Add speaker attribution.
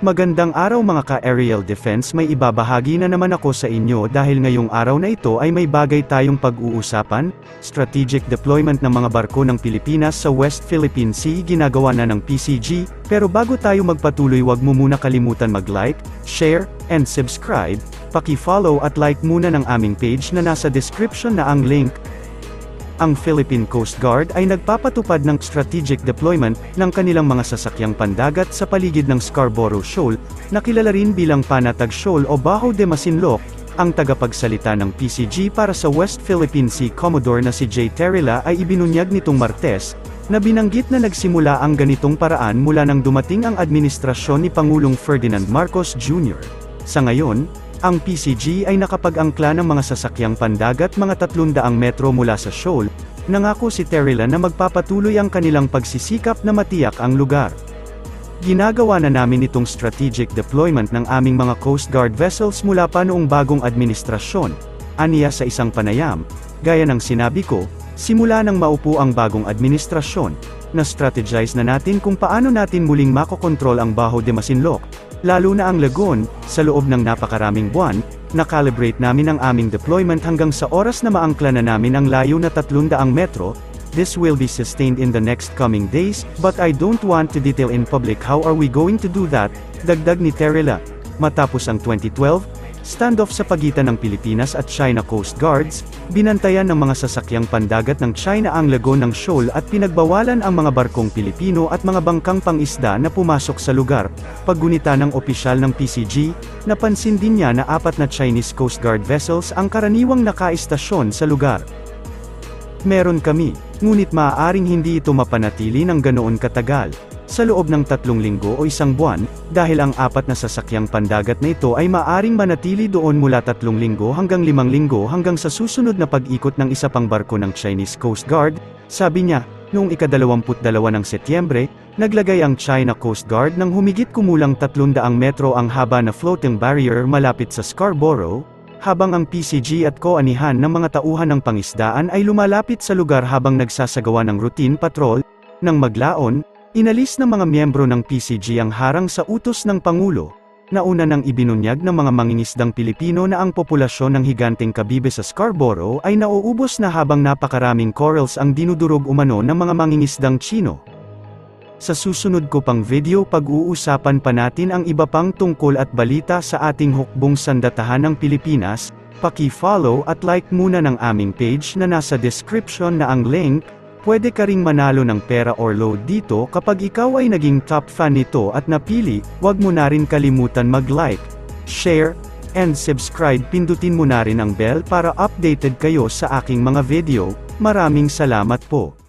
Speaker 1: Magandang araw mga ka-aerial defense, may ibabahagi na naman ako sa inyo dahil ngayong araw na ito ay may bagay tayong pag-uusapan, strategic deployment ng mga barko ng Pilipinas sa West Philippine Sea ginagawa na ng PCG, pero bago tayo magpatuloy wag mo muna kalimutan mag-like, share, and subscribe, paki-follow at like muna ng aming page na nasa description na ang link. Ang Philippine Coast Guard ay nagpapatupad ng strategic deployment ng kanilang mga sasakyang pandagat sa paligid ng Scarborough Shoal, na kilala rin bilang Panatag Shoal o Bajo de Masinloc. Ang tagapagsalita ng PCG para sa West Philippine Sea Commodore na si J. Terila ay ibinunyag nitong Martes, na binanggit na nagsimula ang ganitong paraan mula nang dumating ang administrasyon ni Pangulong Ferdinand Marcos Jr. Sa ngayon, ang PCG ay nakapag-angkla ng mga sasakyang pandagat mga 300 metro mula sa shoal. Nangako si Terila na magpapatuloy ang kanilang pagsisikap na matiyak ang lugar. Ginagawa na namin itong strategic deployment ng aming mga Coast Guard vessels mula pa noong bagong administrasyon, aniya sa isang panayam. Gaya ng sinabi ko, simula nang maupo ang bagong administrasyon, na-strategize na natin kung paano natin muling makokontrol ang Bajo de Masinloc, lalo na ang lagoon. Sa loob ng napakaraming buwan, na-calibrate namin ang aming deployment hanggang sa oras na maangkla na namin ang layo na 300 metro. This will be sustained in the next coming days, but I don't want to detail in public how are we going to do that, dagdag ni Terila. Matapos ang 2012 standoff sa pagitan ng Pilipinas at China Coast Guards, binantayan ng mga sasakyang pandagat ng China ang lagoon ng shoal at pinagbawalan ang mga barkong Pilipino at mga bangkang pangisda na pumasok sa lugar. Paggunita ng opisyal ng PCG, napansin din niya na 4 na Chinese Coast Guard vessels ang karaniwang nakaistasyon sa lugar. Meron kami, ngunit maaaring hindi ito mapanatili ng ganoon katagal. Sa loob ng 3 linggo o 1 buwan, dahil ang 4 na sasakyang pandagat na ito ay maaaring manatili doon mula 3 linggo hanggang 5 linggo hanggang sa susunod na pag-ikot ng isa pang barko ng Chinese Coast Guard, sabi niya. Noong ika-22 ng Setyembre, naglagay ang China Coast Guard ng humigit kumulang 300 metro ang haba na floating barrier malapit sa Scarborough, habang ang PCG at koanihan ng mga tauhan ng pangisdaan ay lumalapit sa lugar habang nagsasagawa ng routine patrol. Nang maglaon, inalis ng mga miyembro ng PCG ang harang sa utos ng Pangulo. Nauna nang ibinunyag ng mga mangingisdang Pilipino na ang populasyon ng higanteng kabibe sa Scarborough ay nauubos na habang napakaraming corals ang dinudurog umano ng mga mangingisdang Tsino. Sa susunod ko pang video pag-uusapan pa natin ang iba pang tungkol at balita sa ating hukbong sandatahan ng Pilipinas. Paki-follow at like muna ng aming page na nasa description na ang link. Pwede ka ring manalo ng pera or load dito kapag ikaw ay naging top fan nito at napili. Huwag mo na rin kalimutan mag-like, share, and subscribe. Pindutin mo na rin ang bell para updated kayo sa aking mga video. Maraming salamat po.